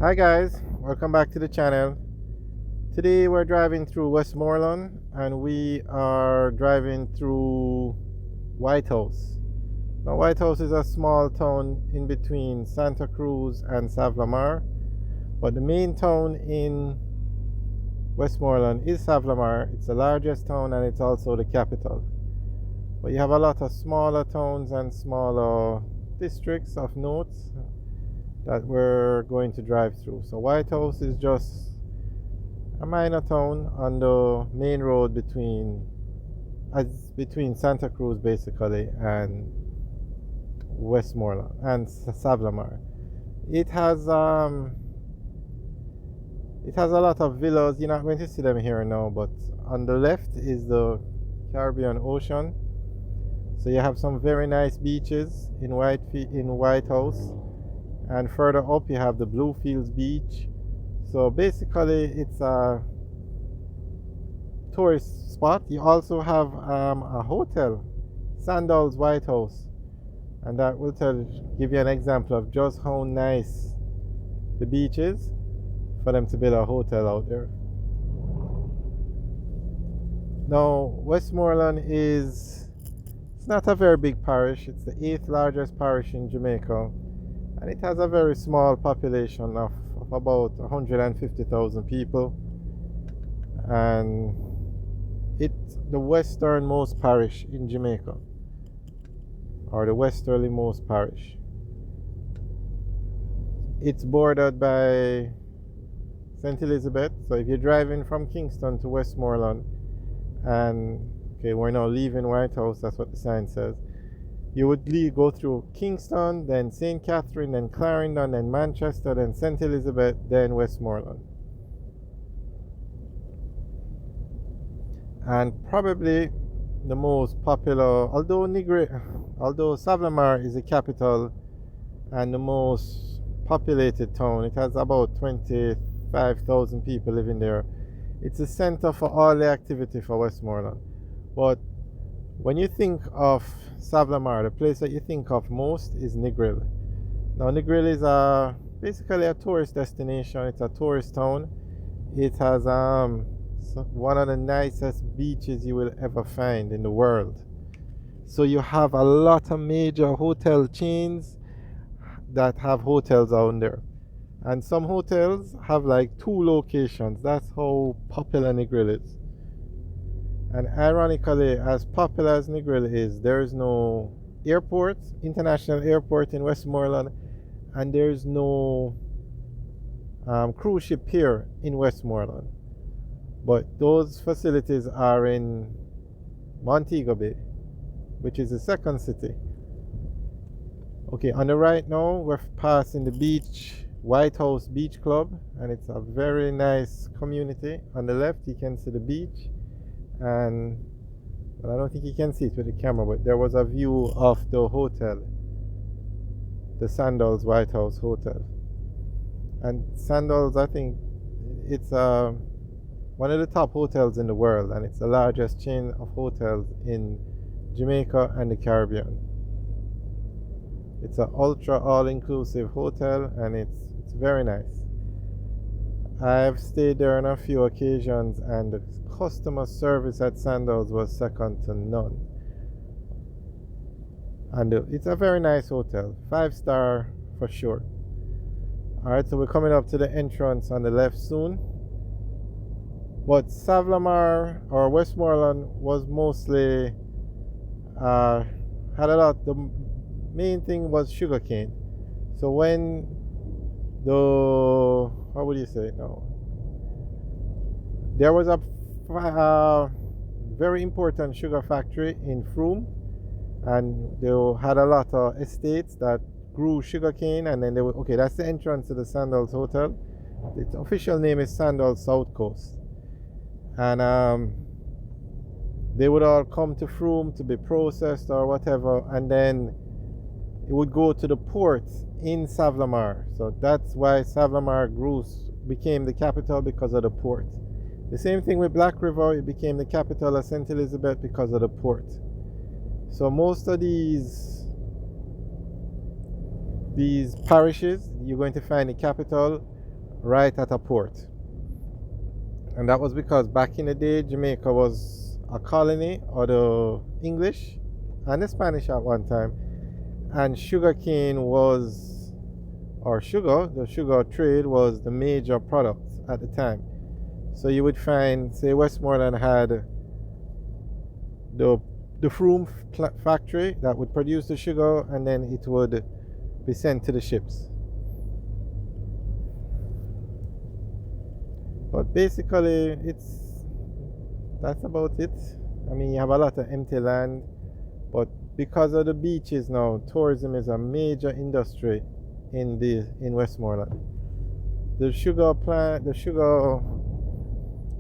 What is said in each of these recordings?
Hi guys, welcome back to the channel. Today we're driving through Westmoreland and we are driving through Whitehouse. Now Whitehouse is a small town in between Santa Cruz and Savlamar, but the main town in Westmoreland is Savlamar. It's the largest town and it's also the capital. But you have a lot of smaller towns and smaller districts of note that we're going to drive through. So Whitehouse is just a minor town on the main road between Santa Cruz basically and Westmoreland and Savlamar. It has a lot of villas. You're not going to see them here now, but on the left is the Caribbean Ocean. So you have some very nice beaches in Whitehouse, and further up you have the Bluefields Beach. So basically it's a tourist spot. You also have a hotel, Sandals Whitehouse, and that will give you an example of just how nice the beach is for them to build a hotel out there. Now Westmoreland it's not a very big parish. It's the 8th largest parish in Jamaica, and it has a very small population of about 150,000 people, and it's the westernmost parish in Jamaica, or the westerlymost parish. It's bordered by St. Elizabeth. So if you're driving from Kingston to Westmoreland, and okay, we're now leaving Whitehouse, that's what the sign says. You would go through Kingston, then St. Catherine, then Clarendon, then Manchester, then St. Elizabeth, then Westmoreland. And probably the most popular, although Savlamar is the capital and the most populated town, it has about 25,000 people living there. It's a center for all the activity for Westmoreland. But when you think of Savlamar, the place that you think of most is Negril. Now Negril is basically a tourist destination. It's a tourist town. It has one of the nicest beaches you will ever find in the world. So you have a lot of major hotel chains that have hotels out there. And some hotels have like 2 locations. That's how popular Negril is. And ironically, as popular as Negril is, there is no international airport in Westmoreland, and there is no cruise ship pier in Westmoreland. But those facilities are in Montego Bay, which is the second city. Okay, on the right now, we're passing the beach, Whitehouse Beach Club, and it's a very nice community. On the left, you can see the beach. And well, I don't think you can see it with the camera, but there was a view of the hotel, the Sandals Whitehouse Hotel. And Sandals, I think it's one of the top hotels in the world, and it's the largest chain of hotels in Jamaica and the Caribbean. It's an ultra all-inclusive hotel, and it's very nice. I've stayed there on a few occasions, and the customer service at Sandals was second to none. And it's a very nice hotel, 5-star for sure. Alright, so we're coming up to the entrance on the left soon. But Savlamar or Westmoreland was mostly the main thing was sugarcane. So when how would you say it now? There was a very important sugar factory in Frome, and they had a lot of estates that grew sugarcane, and then that's the entrance to the Sandals Hotel. Its official name is Sandals South Coast, and they would all come to Frome to be processed or whatever, and then it would go to the port in Savlamar. So that's why Savlamar became the capital, because of the port. The same thing with Black River, it became the capital of St. Elizabeth because of the port. So most of these parishes, you're going to find the capital right at a port. And that was because back in the day, Jamaica was a colony of the English and the Spanish at one time. And sugarcane was, or sugar, the sugar trade was the major product at the time. So you would find, say, Westmoreland had the frume factory that would produce the sugar, and then it would be sent to the ships. But basically, that's about it. I mean, you have a lot of empty land, but because of the beaches now, tourism is a major industry in Westmoreland. The sugar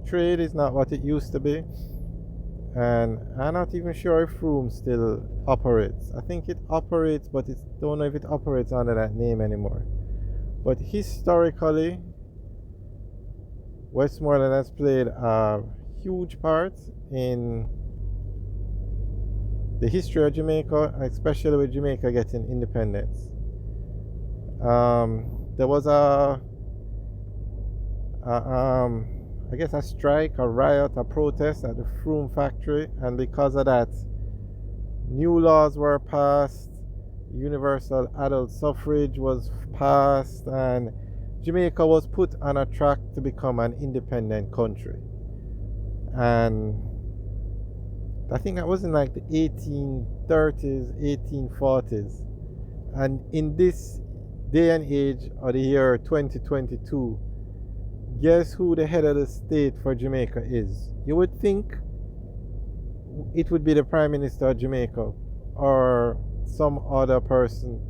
trade is not what it used to be, and I'm not even sure if Room still operates. I think it operates, but I don't know if it operates under that name anymore. But historically, Westmoreland has played a huge part in the history of Jamaica, especially with Jamaica getting independence. There was I guess a strike, a riot, a protest at the Frume factory, and because of that, new laws were passed, universal adult suffrage was passed, and Jamaica was put on a track to become an independent country. And I think that was in like the 1830s, 1840s. And in this day and age of the year 2022, guess who the head of the state for Jamaica is? You would think it would be the Prime Minister of Jamaica or some other person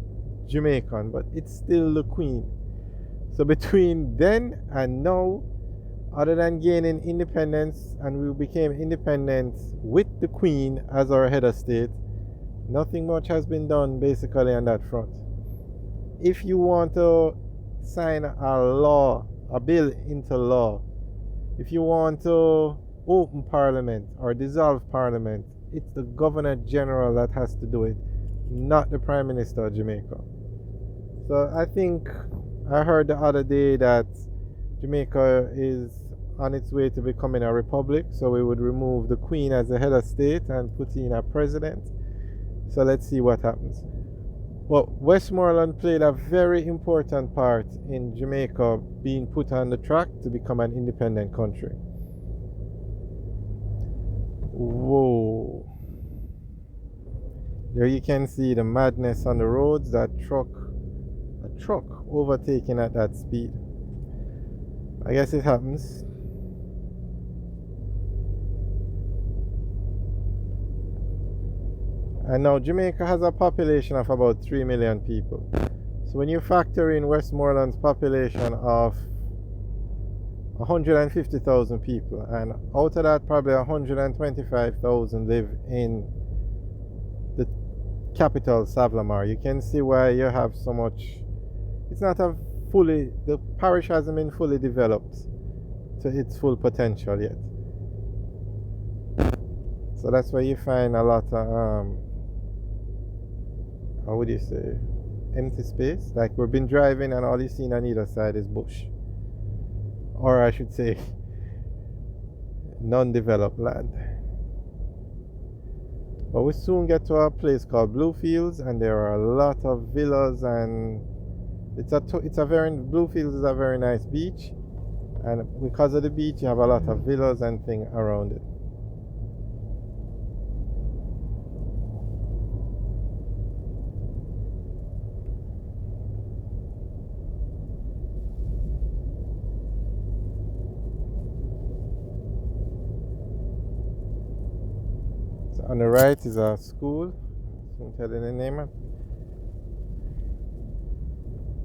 Jamaican, but it's still the Queen. So between then and now, other than gaining independence, and we became independent with the Queen as our head of state, nothing much has been done basically on that front. If you want to sign a bill into law, if you want to open Parliament or dissolve Parliament, it's the Governor General that has to do it, not the Prime Minister of Jamaica. So I think I heard the other day that Jamaica is on its way to becoming a republic, so we would remove the Queen as the head of state and put in a president. So let's see what happens. Well, Westmoreland played a very important part in Jamaica being put on the track to become an independent country. Whoa. There you can see the madness on the roads, a truck overtaking at that speed. I guess it happens. And now Jamaica has a population of about 3 million people. So when you factor in Westmoreland's population of 150,000 people, and out of that probably 125,000 live in the capital, Savlamar, you can see why you have so much. It's not the parish hasn't been fully developed to its full potential yet. So that's why you find a lot of how would you say, empty space. Like we've been driving and all you see on either side is bush, or I should say non-developed land. But we soon get to a place called Bluefields, and there are a lot of villas, and Bluefields is a very nice beach, and because of the beach you have a lot of villas and things around it. On the right is a school. I won't tell you the name. I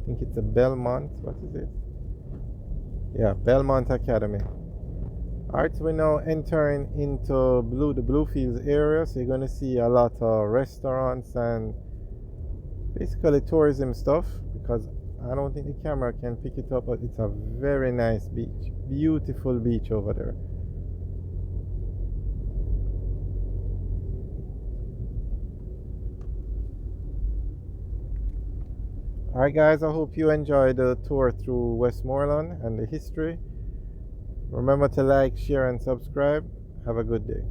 think it's a Belmont. What is it? Yeah, Belmont Academy. Alright, so we're now entering into the Bluefields area. So you're going to see a lot of restaurants and basically tourism stuff, because I don't think the camera can pick it up, but it's a very nice beach. Beautiful beach over there. Alright, guys, I hope you enjoyed the tour through Westmoreland and the history. Remember to like, share, and subscribe. Have a good day.